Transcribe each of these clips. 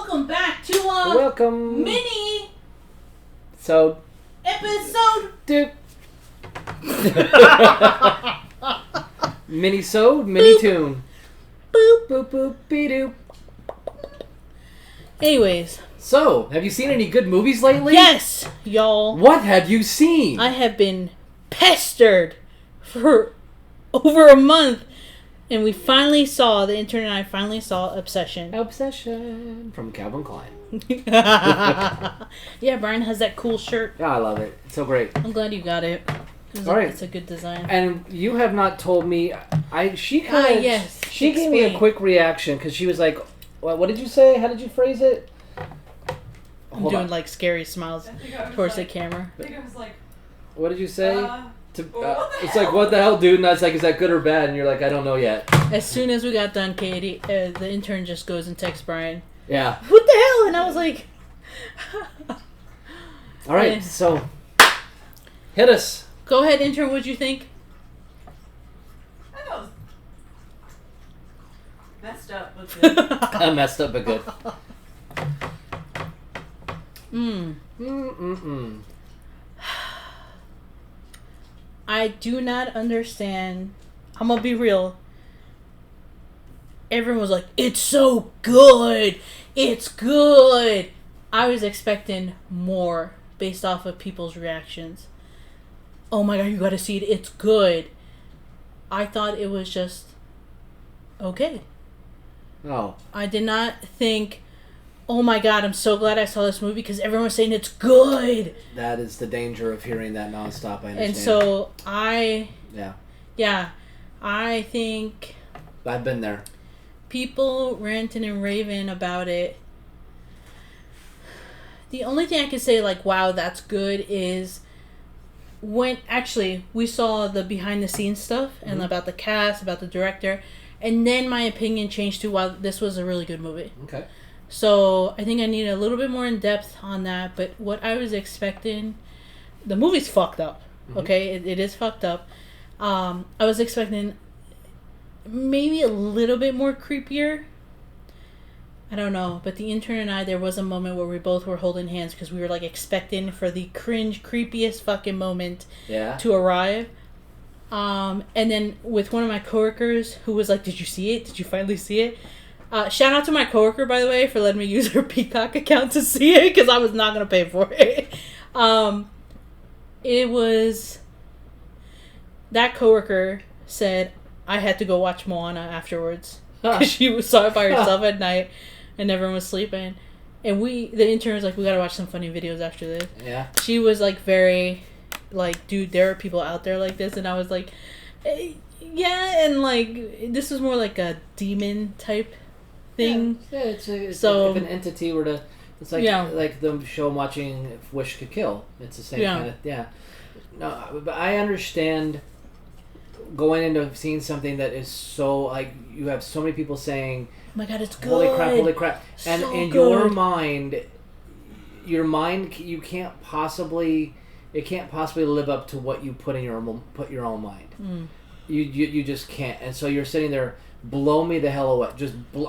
welcome back to welcome mini so episode. Mini tune. Boop boop boop be doop. Anyways, so have you seen any good movies lately? Yes, y'all. What have you seen? I have been pestered for over a month, and we finally saw, the intern and I finally saw Obsession. Obsession from Calvin Klein. Yeah, Brian has that cool shirt. Yeah, I love it. It's so great. I'm glad you got it. It's a good design. And you have not told me. She gave me a quick reaction because she was like, "What did you say? How did you phrase it?" I'm doing like scary smiles towards the camera. I think I was like, "What did you say?" It's like, "What the hell, dude?" And I was like, "Is that good or bad?" And you're like, "I don't know yet." As soon as we got done, Katie, the intern just goes and texts Brian. Yeah. What the hell? And I was like, all right, so hit us. Go ahead, intern. What'd you think? I know. Messed up, but good. Messed up, but good. I do not understand. I'm gonna be real. Everyone was like, "It's so good! It's good!" I was expecting more based off of people's reactions. Oh my god, you gotta see it. It's good. I thought it was just okay. Oh. I did not think, oh my god, I'm so glad I saw this movie because everyone was saying it's good. That is the danger of hearing that nonstop, I understand. And so Yeah, I think I've been there. people ranting and raving about it. The only thing I can say, like, wow, that's good, is when actually we saw the behind the scenes stuff and about the cast, about the director, and then my opinion changed to, wow, this was a really good movie. Okay. So I think I need a little bit more in depth on that. But what I was expecting, the movie's fucked up. Okay, it is fucked up. I was expecting maybe a little bit more creepier. I don't know, but the intern and I, there was a moment where we both were holding hands because we were like expecting for the cringe, creepiest fucking moment to arrive. And then with one of my coworkers who was like, "Did you see it? Did you finally see it?" Shout out to my coworker, by the way, for letting me use her Peacock account to see it because I was not gonna pay for it. It was, that coworker said I had to go watch Moana afterwards because she saw it by herself at night and everyone was sleeping. And the intern was like, "We gotta watch some funny videos after this." Yeah. She was like very, like, "Dude, there are people out there like this," and I was like, "Yeah," and like this was more like a demon type thing. Yeah, it's so, if an entity were to, it's like like the show I'm watching, If Wish Could Kill. It's the same kind of No, but I understand going into seeing something that is so, like, you have so many people saying, "Oh my god, it's good! Holy crap!" And so in good. your mind, it can't possibly live up to what you put in your own mind. You just can't. And so you're sitting there, blow me the hell away.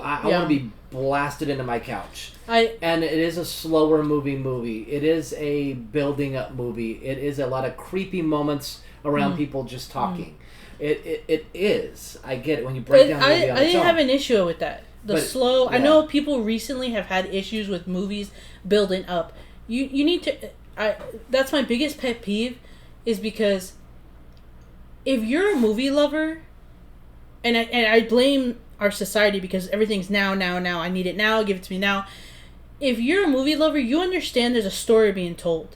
I want to be blasted into my couch. And it is a slower movie. It is a building up movie. It is a lot of creepy moments around people just talking. It is. I get it when you break down the movie on its own. I didn't have an issue with that. Slow. Yeah. I know people recently have had issues with movies building up. You need to. That's my biggest pet peeve, is because if you're a movie lover, and I blame our society because everything's now. I need it now. Give it to me now. If you're a movie lover, you understand there's a story being told.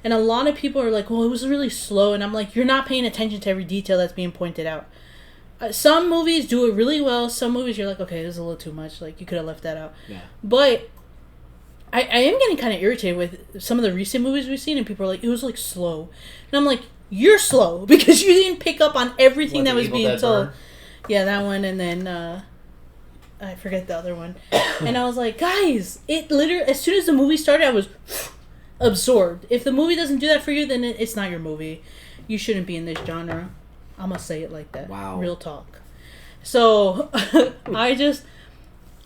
And a lot of people are like, "Well, it was really slow." And I'm like, you're not paying attention to every detail that's being pointed out. Some movies do it really well. Some movies you're like, okay, this is a little too much. Like, you could have left that out. Yeah. But I am getting kind of irritated with some of the recent movies we've seen. And people are like, it was like slow. And I'm like, you're slow because you didn't pick up on everything that was being told. Yeah, that one. And then I forget the other one. And I was like, guys, it literally, as soon as the movie started, I was absorbed. If the movie doesn't do that for you, then it's not your movie. You shouldn't be in this genre. I'm gonna say it like that. Wow. Real talk. So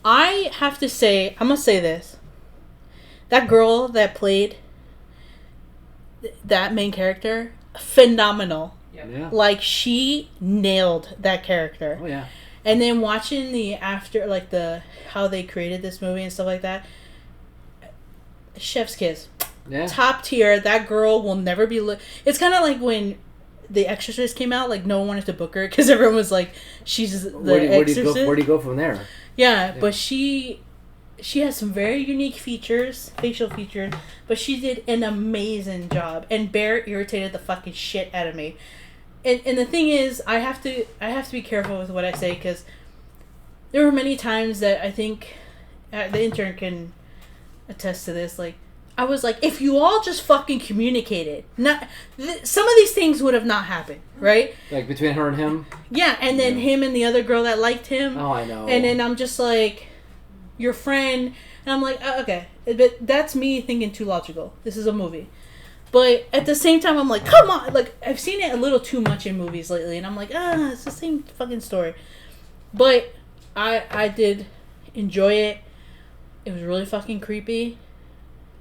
I have to say, I'm gonna say this. that girl that played that main character, phenomenal. Yeah. Like, she nailed that character. Oh, yeah. And then watching the after, like, how they created this movie and stuff like that, chef's kiss. Yeah. Top tier. That girl will never be... It's kind of like when The Exorcist came out, like, no one wanted to book her because everyone was like, she's the Exorcist. Where do you go from there? Yeah, but she has some very unique features, facial features, but she did an amazing job. And Bear irritated the fucking shit out of me. And the thing is, I have to be careful with what I say, because there were many times that I think the intern can attest to this. Like, I was like, if you all just fucking communicated, some of these things would have not happened, right? Like between her and him. Yeah, and then him and the other girl that liked him. Oh, I know. And then I'm just like, your friend, and I'm like, oh, okay, but that's me thinking too logical. This is a movie. But at the same time, I'm like, come on. Like, I've seen it a little too much in movies lately. And I'm like, it's the same fucking story. But I did enjoy it. It was really fucking creepy.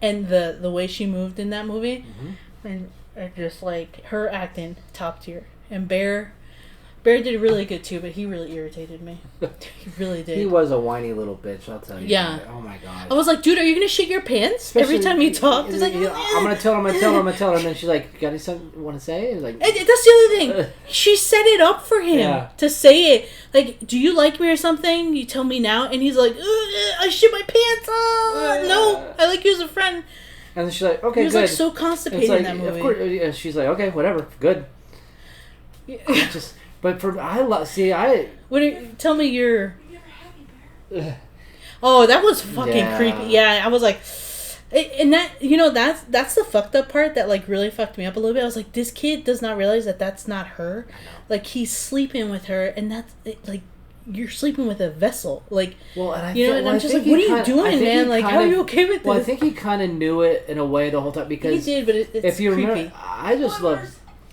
And the way she moved in that movie. Mm-hmm. And just, like, her acting, top tier. And Bear did really good, too. But he really irritated me. He really did. He was a whiny little bitch, I'll tell you. Yeah. Oh, my God. I was like, dude, are you going to shit your pants every time you talk? He's like, I'm going to tell her. And then she's like, got something you want to say? Like, that's the other thing. She set it up for him to say it. Like, do you like me or something? You tell me now. And he's like, I shit my pants. No, I like you as a friend. And then she's like, okay, he was good. Like so constipated in that movie. Of course, she's like, okay, whatever, good. But tell me your... Oh, that was fucking creepy. Yeah, I was like... And that, that's the fucked up part that, like, really fucked me up a little bit. I was like, this kid does not realize that that's not her. Like, he's sleeping with her, and that's, like, you're sleeping with a vessel. Like, well, and I'm just like, what are you doing, man? Like, how are you okay with this? Well, I think he kind of knew it in a way the whole time, because... He did, but it's if you creepy. Remember,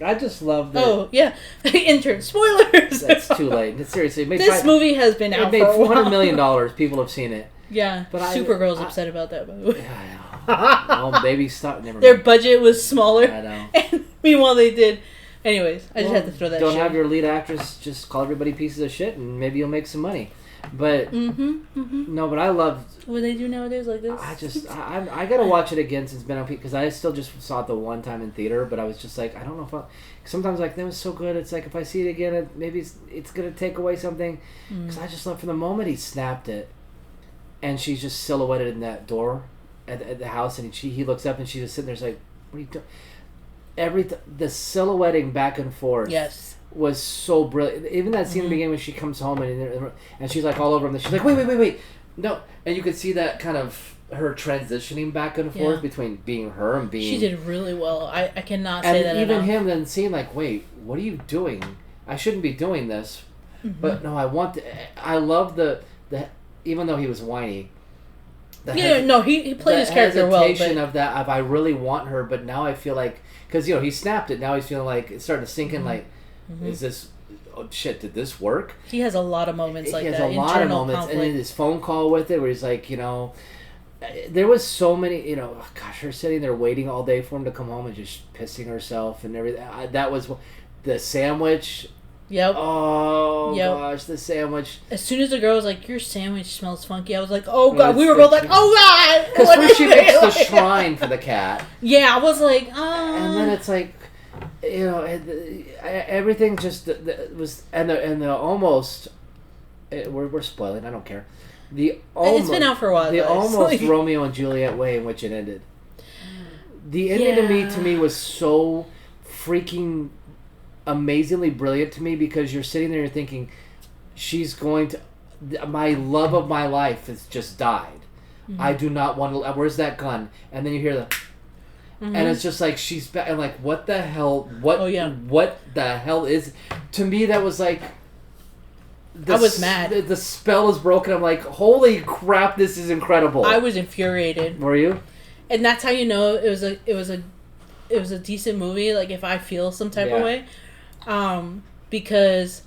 I just love the... Oh, yeah. Intern, spoilers! That's too late. Seriously. This movie has been out for a while. It made $400 million. People have seen it. Yeah. But Supergirl's upset about that movie. Yeah, I know. Oh, baby, stop. Never mind. Their budget was smaller. I know. And meanwhile, they did... Anyways, I just had to throw that Don't shit. have your lead actress just call everybody pieces of shit, and maybe you'll make some money. But... No, but I love... What they do nowadays like this? I gotta watch it again since it's been on, because I still just saw it the one time in theater, but I was just like, I don't know if sometimes, like, that was so good, it's like, if I see it again, maybe it's gonna take away something, because I just love, from the moment he snapped it, and she's just silhouetted in that door at the house, and he looks up, and she's just sitting there, like, what are you doing? The silhouetting back and forth. Yes. Was so brilliant. Even that scene in the beginning when she comes home and she's like all over him. And she's like, wait, no. And you could see that kind of her transitioning back and forth between being her and being. She did really well. I cannot say that. And even enough. him then seeing like, wait, what are you doing? I shouldn't be doing this. But no, I love the even though he was whiny. He played his character well. Hesitation of that, of I really want her, but now I feel like, because he snapped it. Now he's feeling like it's starting to sink in. Like, is this? Oh shit! Did this work? He has a lot of moments like that. He has a lot of moments, conflict. And then his phone call with it, where he's like, there was so many. Gosh, her sitting there waiting all day for him to come home and just pissing herself and everything. That was the sandwich. Yep. Oh gosh, the sandwich. As soon as the girl was like, "Your sandwich smells funky," I was like, "Oh god!" We were both like, "Oh god!" Because first she makes the shrine for the cat. Yeah, I was like, and then it's like, everything just was, and the almost. We're spoiling. I don't care. It's been out for a while. The almost Romeo and Juliet way in which it ended. The ending to me was so freaking amazingly brilliant to me, because you're sitting there, you're thinking, she's going to, my love of my life has just died. I do not want to, where's that gun? And then you hear and it's just like, she's back, and like, what the hell, what the hell is, to me that was like, I was mad. The spell is broken. I'm like, holy crap, this is incredible. I was infuriated. Were you? And that's how you know it was a decent movie, like if I feel some type of way. Because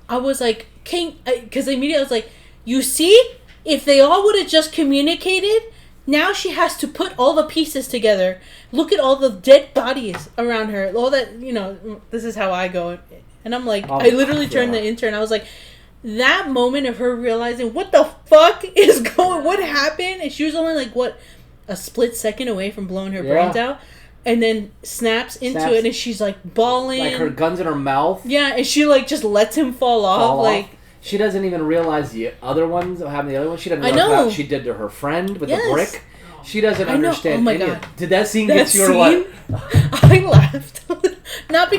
I was like, because immediately I was like, you see, if they all would have just communicated, Now she has to put all the pieces together. Look at all the dead bodies around her. All that, you know, this is how I go. And I'm like, I literally turned the intern. I was like, that moment of her realizing, what the fuck is going, what happened? And she was only like, a split second away from blowing her brains out. And then snaps into it, and she's like bawling. Like her gun's in her mouth. Yeah, and she like just lets him fall off. She doesn't even realize the other ones, what happened to the other one. She doesn't realize what she did to her friend with the brick. She doesn't understand. Oh my God. Did that scene get you or what? I laughed. Laughed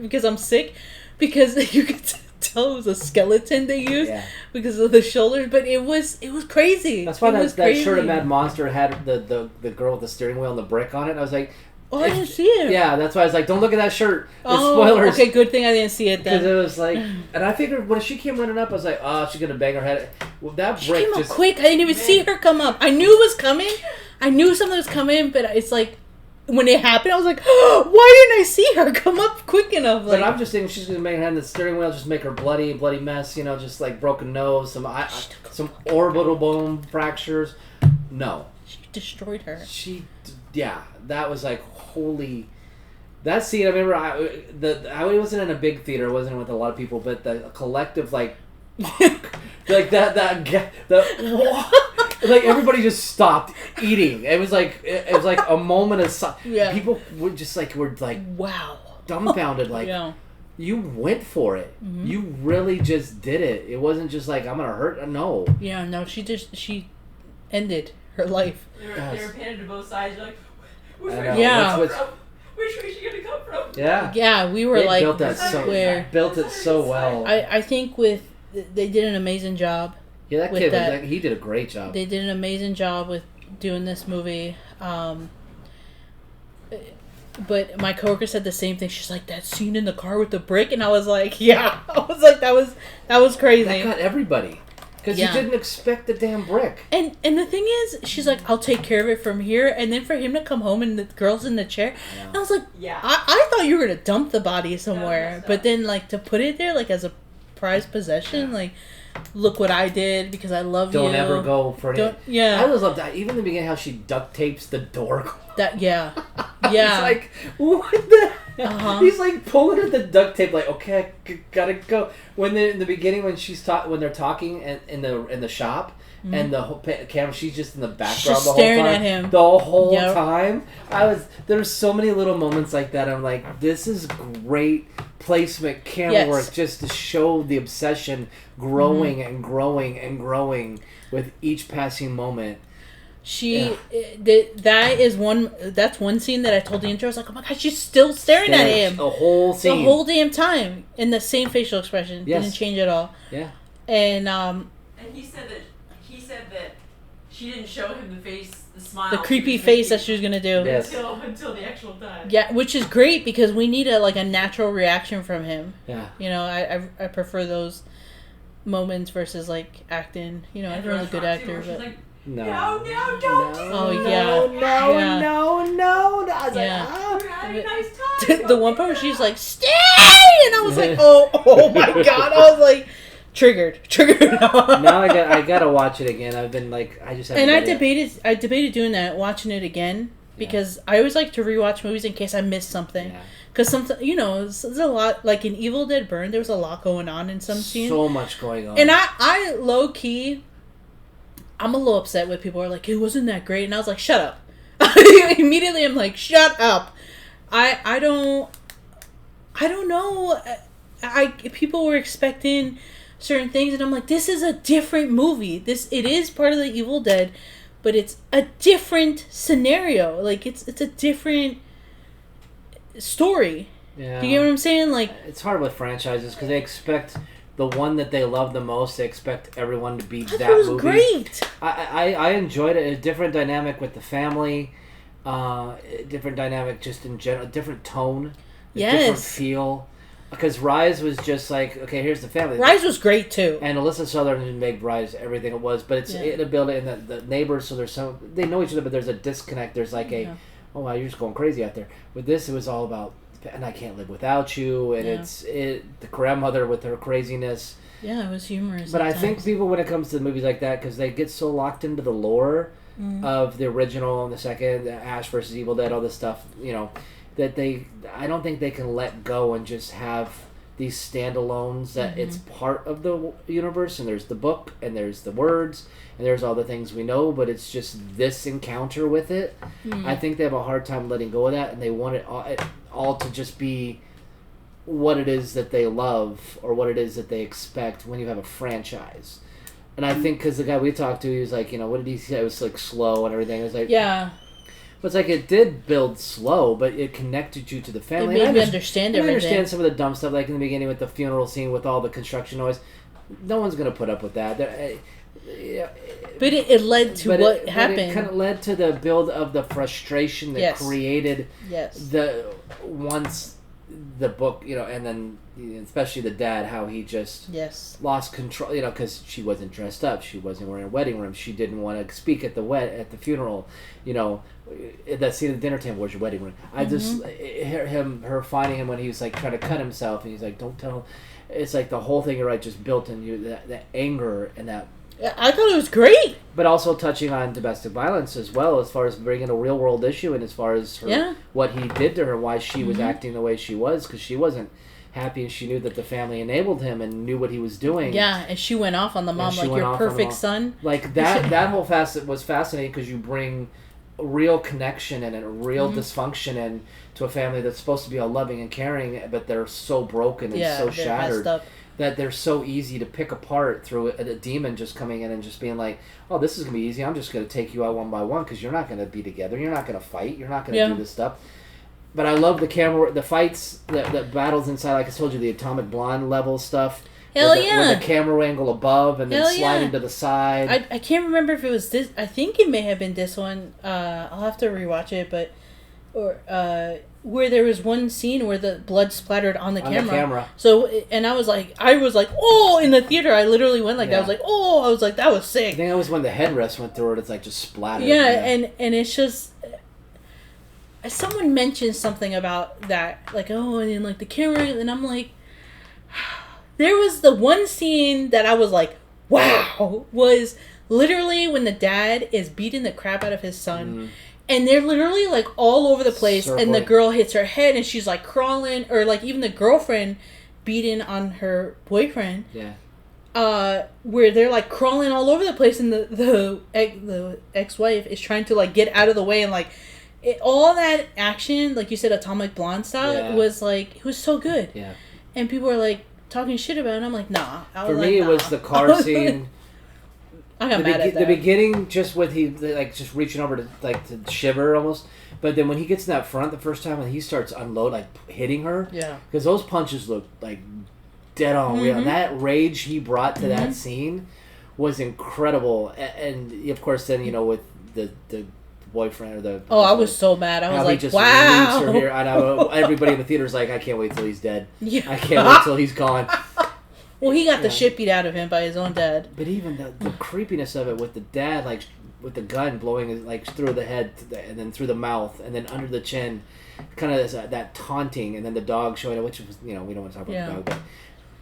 because I'm sick, because you could tell it was a skeleton they used because of the shoulders, but it was crazy. That's why that shirt of Mad Monster had the girl with the steering wheel and the brick on it. I was like, I didn't see it. Yeah, that's why I was like, don't look at that shirt. It's spoilers. Okay, good thing I didn't see it then. Because it was like, and I figured when she came running up, I was like, oh, she's gonna bang her head. Well, that she brick came up quick. I didn't even see her come up. I knew it was coming. I knew something was coming, but it's like, when it happened, I was like, oh, why didn't I see her come up quick enough? But I'm just thinking she's gonna make her hand the steering wheel, just make her bloody mess. You know, just like broken nose, some orbital bone fractures. No, she destroyed her. That was like holy. That scene, I remember. I wasn't in a big theater. I wasn't with a lot of people, but the collective like like everybody just stopped eating. It was like a moment of silence. Yeah. People were just like wow, dumbfounded. Like you went for it. Mm-hmm. You really just did it. It wasn't just like I'm gonna hurt. No. Yeah, no. She ended her life. They were pinned to both sides. You're like, which way she gonna come from? Yeah. Yeah, we were like, built it so well. I think they did an amazing job. Yeah, that kid he did a great job. They did an amazing job with doing this movie. But my coworker said the same thing. She's like, that scene in the car with the brick, and I was like, yeah. I was like, that was crazy. That got everybody. Because you didn't expect the damn brick. And the thing is, she's like, I'll take care of it from here. And then for him to come home and the girl's in the chair. And I was like, I thought you were going to dump the body somewhere. But then, like, to put it there, like, as a prized possession, like, look what I did because I love you. Don't ever go for it. Yeah. I always love that. Even in the beginning, how she duct tapes the door. Yeah. It's like, what the hell? Uh-huh. He's like pulling at the duct tape, like, okay, gotta go. When in the beginning, when they're talking in the shop, and the whole camera, she's just in the background the whole staring time. At him the whole time. There's so many little moments like that. I'm like, this is great placement camera work, just to show the obsession growing and growing and growing with each passing moment. That's one scene that I told the intro. I was like, oh my god, she's still staring at him the whole scene, the whole damn time, and the same facial expression didn't change at all. And he said that she didn't show him the smile, the creepy face that she was gonna do until the actual time. Yeah, which is great because we need a natural reaction from him. Yeah, you know, I prefer those moments versus like acting. You know, everyone's a good actor, but. Like, no, don't. Oh yeah. No. I was like, we're having a nice time. The one part where she's like, stay, and I was like, oh my god, I was like, triggered. Now I gotta watch it again. I've been like, I just haven't. And I debated doing that, watching it again, because I always like to rewatch movies in case I missed something. Yeah. Because sometimes, you know, there's a lot, like in Evil Dead Burn, there was a lot going on in some scenes. So much going on. And I low key, I'm a little upset with people who are like, it wasn't that great. And I was like, shut up. Immediately I'm like, shut up. I don't know. People were expecting certain things, and I'm like, this is a different movie. It is part of the Evil Dead, but it's a different scenario. Like, it's a different story. Yeah. Do you get what I'm saying? Like, it's hard with franchises because they expect the one that they love the most. They expect everyone to be that movie. It was great. I enjoyed it. A different dynamic with the family. Different dynamic just in general. Different tone. Different feel. Because Rise was just like, okay, here's the family. Rise was great too. And Alyssa Sutherland didn't make Rise everything it was, but it's in a building and the neighbors, so they know each other, but there's a disconnect. There's like oh wow, you're just going crazy out there. With this, it was all about, and I can't live without you, and the grandmother with her craziness. Yeah, it was humorous. But I think people, when it comes to movies like that, because they get so locked into the lore of the original and the second, Ash versus Evil Dead, all this stuff, that I don't think they can let go and just have these standalones that it's part of the universe, and there's the book, and there's the words, and there's all the things we know, but it's just this encounter with it. I think they have a hard time letting go of that, and they want it all to just be what it is that they love or what it is that they expect when you have a franchise. And I think because the guy we talked to, he was like, what did he say? It was like slow and everything. It was like, yeah. But it's like it did build slow, but it connected you to the family. It made me understand everything. I understand some of the dumb stuff, like in the beginning with the funeral scene with all the construction noise. No one's going to put up with that. But it led to what happened. It kind of led to the build of the frustration that created once the book, and then especially the dad, how he just lost control, because she wasn't dressed up, she wasn't wearing a wedding ring, she didn't want to speak at the funeral, that scene at the dinner table, where's your wedding ring? I just her finding him when he was like trying to cut himself, and he's like, don't tell him. It's like the whole thing, just built in you, that anger and that. I thought it was great. But also touching on domestic violence as well, as far as bringing a real world issue, and as far as what he did to her, why she was acting the way she was, because she wasn't happy, and she knew that the family enabled him and knew what he was doing. Yeah, and she went off on the mom, like your perfect son. Like that whole facet was fascinating, because you bring a real connection and a real dysfunction in to a family that's supposed to be all loving and caring, but they're so broken and so shattered that they're so easy to pick apart through a demon just coming in and just being like, oh, this is going to be easy. I'm just going to take you out one by one because you're not going to be together. You're not going to fight. You're not going to do this stuff. But I love the fights, the battles inside, like I told you, the Atomic Blonde level stuff. With the camera angle above and then sliding to the side. I can't remember if it was this. I think it may have been this one. I'll have to rewatch it, but where there was one scene where the blood splattered on the camera. So, and I was like, oh, in the theater, I literally went like that. I was like, oh, I was like, that was sick. I think that was when the headrest went through it. It's like just splattered. Yeah, and it's just, someone mentioned something about that, like, oh, and then like the camera, and I'm like, there was the one scene that I was like, wow, was literally when the dad is beating the crap out of his son. And they're literally, like, all over the place. And the girl hits her head, and she's, like, crawling. Or, like, even the girlfriend beating on her boyfriend. Yeah. Where they're, like, crawling all over the place. And the ex-wife is trying to, like, get out of the way. And, like, all that action, like you said, Atomic Blonde style, was, like, it was so good. Yeah. And people were, like, talking shit about it. And I'm like, nah. For me, it was the car scene. I got mad at that. The beginning, just with just reaching over to shiver almost, but then when he gets in that front the first time and he starts hitting her, because those punches look like dead on real. And that rage he brought to that scene was incredible. And of course, then with the boyfriend or the I was so mad. I was like, wow. Her I know everybody in the theater's like, I can't wait till he's dead. Yeah. I can't wait till he's gone. Well, he got the shit beat out of him by his own dad. But even the creepiness of it with the dad, like, with the gun blowing, like, through the head and then through the mouth and then under the chin, kind of that taunting, and then the dog showing up, which was, we don't want to talk about the dog, but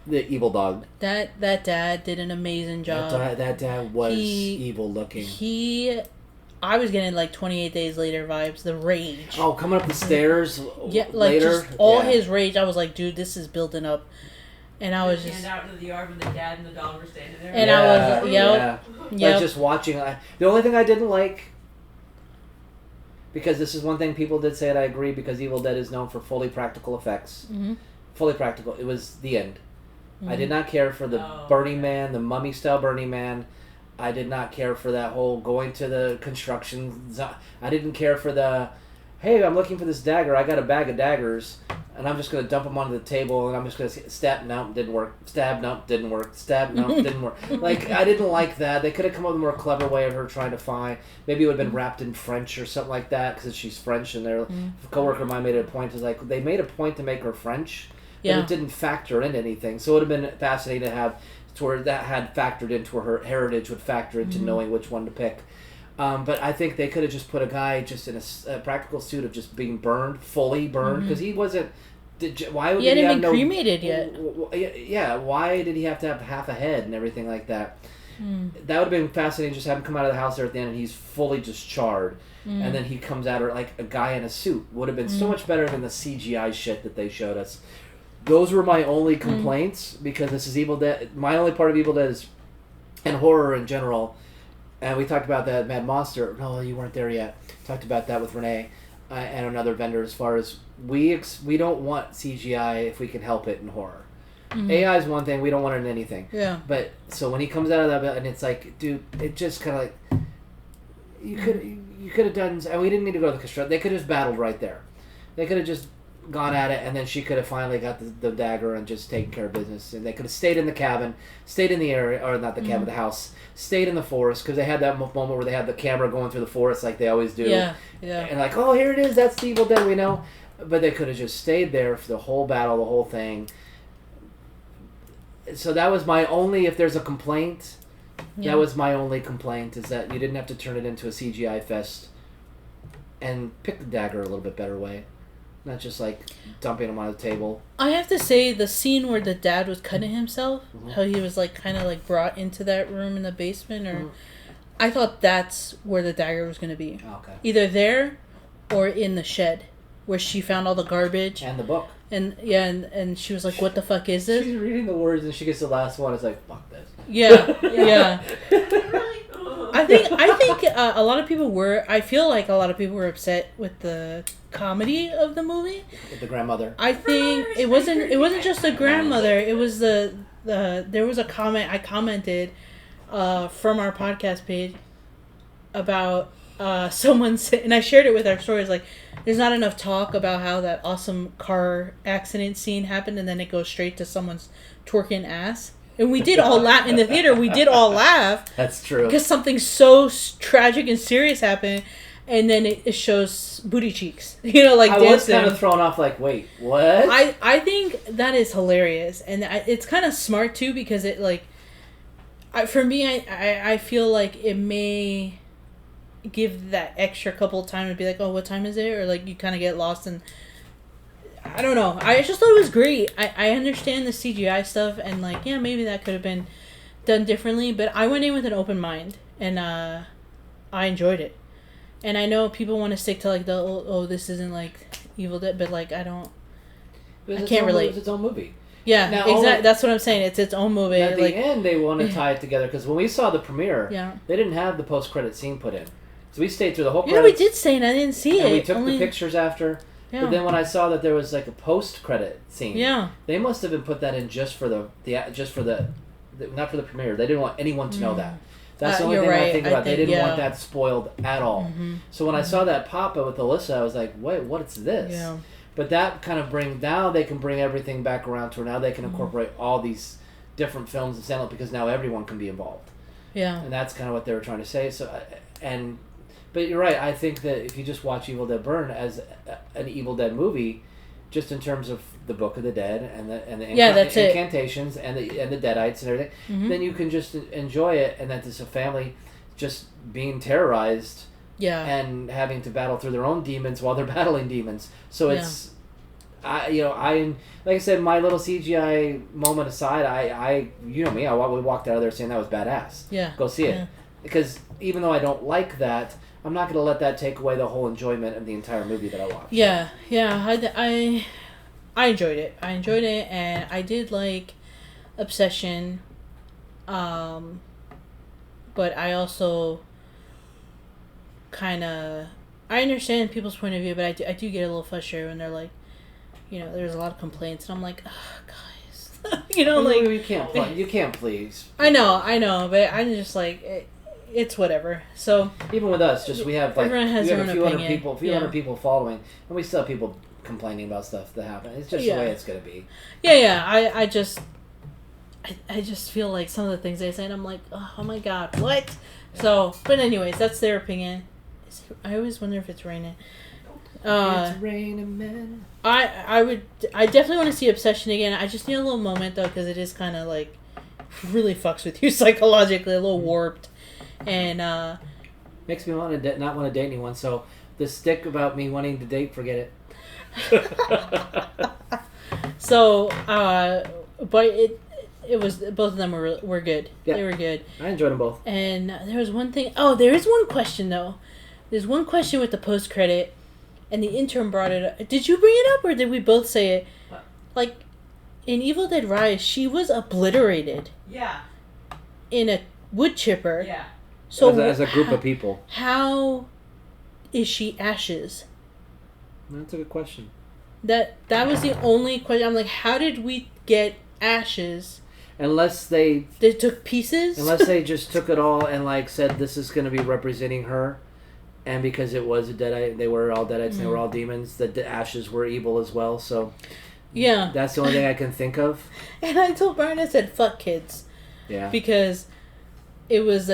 the evil dog. That dad did an amazing job. That dad was evil looking. I was getting, like, 28 Days Later vibes, the rage. Oh, coming up the stairs like, later? Just all his rage. I was like, dude, this is building up. And I was just out into the yard when the dad and the dog were standing there. And I was, like just watching. The only thing I didn't like, because this is one thing people did say, and I agree, because Evil Dead is known for fully practical effects. Fully practical. It was the end. I did not care for the Burning Man, the mummy style Burning Man. I did not care for that whole going to the construction. I didn't care for the, hey, I'm looking for this dagger. I got a bag of daggers. And I'm just going to dump them onto the table, and I'm just going to stab, no, didn't work. Stab, no, didn't work. Stab, no, didn't work. Like, I didn't like that. They could have come up with a more clever way of her trying to find. Maybe it would have been wrapped in French or something like that, because she's French, and their coworker of mine made it a point. Is like, they made a point to make her French, but it didn't factor into anything. So it would have been fascinating to have, to where that had factored into her heritage, would factor into knowing which one to pick. But I think they could have just put a guy just in a practical suit of just being burned, fully burned, because he wasn't Why would he hadn't been cremated yet? Yeah, why did he have to have half a head and everything like that? That would have been fascinating. Just have him come out of the house there at the end, and he's fully just charred, and then he comes out like a guy in a suit. Would have been so much better than the CGI shit that they showed us. Those were my only complaints because this is Evil Dead. My only part of Evil Dead is, and horror in general. And we talked about that Mad Monster. No, you weren't there yet. Talked about that with Renee and another vendor. As far as we don't want CGI if we can help it in horror. AI is one thing. We don't want it in anything. Yeah. But so when he comes out of that, and it's like, dude, it just kind of like you could have done. And we didn't need to go to the construction. They could have just battled right there. They could have just gone at it, and then she could have finally got the dagger and just taken care of business. And they could have stayed in the cabin, stayed in the area, or not the cabin, the house, stayed in the forest, because they had that moment where they had the camera going through the forest like they always do. Yeah, yeah. And like, oh, here it is, that's the Evil Dead we know. But they could have just stayed there for the whole battle, the whole thing. So that was my only, if there's a complaint, that was my only complaint, is that you didn't have to turn it into a CGI fest and pick the dagger a little bit better way. Not just like dumping him on the table. I have to say, the scene where the dad was cutting himself, how he was like kind of like brought into that room in the basement, or I thought that's where the dagger was going to be. Okay. Either there or in the shed where she found all the garbage. And the book. And yeah, and she was like, what the fuck is this? She's reading the words and she gets the last one. It's like, fuck this. Yeah, yeah. I think a lot of people were. I feel like a lot of people were upset with the comedy of the movie. With the grandmother. I think it wasn't just the grandmother. It was the there was a comment I commented from our podcast page about someone said, and I shared it with our stories, like, there's not enough talk about how that awesome car accident scene happened, and then it goes straight to someone's twerking ass. And we did all laugh in the theater. We did all laugh. That's true. Because something so tragic and serious happened, and then it shows booty cheeks. You know, like I dancing. was kind of thrown off. Like, wait, what? I think that is hilarious, and it's kind of smart too, because it like, for me, I feel like it may give that extra couple time to be like, oh, what time is it? Or like you kind of get lost in. I don't know. I just thought it was great. I understand the CGI stuff, and like, yeah, maybe that could have been done differently, but I went in with an open mind, and I enjoyed it. And I know people want to stick to like the this isn't like Evil Dead, but like I can't relate. It's its own movie. Yeah, exactly. That's what I'm saying. It's its own movie. At the end, they want to tie it together, because when we saw the premiere, they didn't have the post-credit scene put in, so we stayed through the whole. Yeah, we did stay, and I didn't see it. And we took the pictures after. Yeah. But then when I saw that there was like a post-credit scene, they must have been put that in just for the not for the premiere. They didn't want anyone to know that. That's the only thing I think about. They didn't want that spoiled at all. Mm-hmm. So when I saw that pop-up with Alyssa, I was like, wait, what's this? Yeah. But that kind of now they can bring everything back around to where now they can incorporate all these different films and stand up, because now everyone can be involved. Yeah. And that's kind of what they were trying to say. So, but you're right. I think that if you just watch Evil Dead Burn as an Evil Dead movie, just in terms of the Book of the Dead and the incantations and the Deadites and everything, then you can just enjoy it. And that there's a family just being terrorized, and having to battle through their own demons while they're battling demons. So it's, I like I said, my little CGI moment aside, I you know me, we walked out of there saying that was badass. Yeah, go see it, because even though I don't like that, I'm not going to let that take away the whole enjoyment of the entire movie that I watched. Yeah, I enjoyed it. And I did like Obsession, but I also kind of, I understand people's point of view, but I do get a little frustrated when they're like, there's a lot of complaints, and I'm like, oh, guys, like you can't please. I know, but I'm just like. It's whatever. So even with us, we have like a few hundred people following, and we still have people complaining about stuff that happen. It's just the way it's gonna be. Yeah. I just feel like some of the things they say, and I'm like, oh my god, what? Yeah. So, but anyways, that's their opinion. I always wonder if it's raining. It's raining, man. I definitely want to see Obsession again. I just need a little moment though, because it is kind of like really fucks with you psychologically, a little warped. And makes me want to not want to date anyone. So the stick about me wanting to date, forget it. So, but it was both of them were good. Yeah. They were good. I enjoyed them both. And there was one thing. Oh, there is one question though. There's one question with the post credit, and the intern brought it up. Did you bring it up, or did we both say it? What? Like, in Evil Dead Rise, she was obliterated. Yeah. In a wood chipper. Yeah. So as a group of people. How is she ashes? That's a good question. That was the only question. I'm like, how did we get ashes? Unless they took pieces. Unless they just took it all and like said this is going to be representing her, and because it was a deadite, they were all deadites and they were all demons. That the ashes were evil as well. So yeah, that's the only thing I can think of. And I told Brian, I said, "Fuck kids." Yeah. Because it was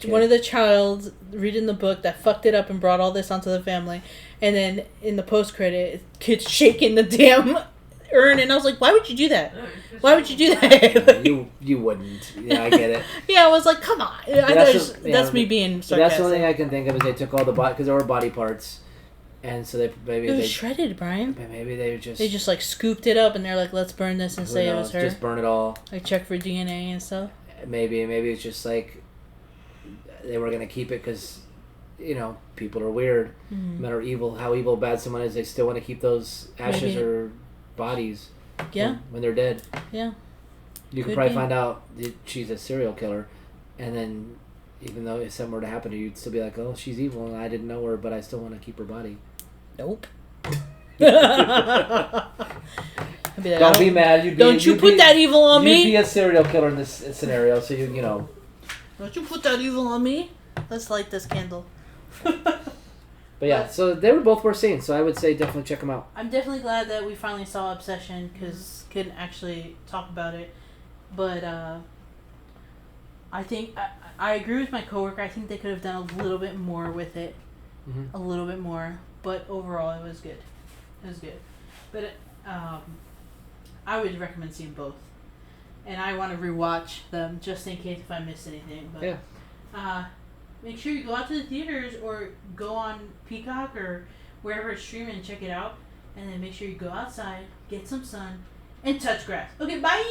one of the child reading the book that fucked it up and brought all this onto the family, and then in the post credit, kids shaking the damn urn, and I was like, why would you do that? Why would you do that? you wouldn't. Yeah, I get it. Yeah, I was like, come on. That's me being sarcastic. That's the only thing I can think of is they took all the body because there were body parts, and so it was shredded, Brian. Maybe they just like scooped it up and they're like, let's burn this and say it was her. Just burn it all. Like check for DNA and stuff. Maybe it's just like they were gonna keep it because people are weird. No matter how evil bad someone is, they still want to keep those ashes or bodies. Yeah. When they're dead. Yeah. You could probably find out that she's a serial killer, and then even though if something were to happen to you, you'd still be like, oh, she's evil and I didn't know her, but I still want to keep her body. Nope. Like, don't be mad. Don't you put that evil on me. You'd be a serial killer in this scenario, so you know. Don't you put that evil on me. Let's light this candle. But yeah, so they were both worth seeing, so I would say definitely check them out. I'm definitely glad that we finally saw Obsession, because couldn't actually talk about it. But I think, I agree with my coworker, I think they could have done a little bit more with it. Mm-hmm. A little bit more. But overall, it was good. It was good. But I would recommend seeing both. And I want to rewatch them, just in case if I missed anything. But, yeah. Make sure you go out to the theaters or go on Peacock or wherever it's streaming and check it out. And then make sure you go outside, get some sun, and touch grass. Okay, bye!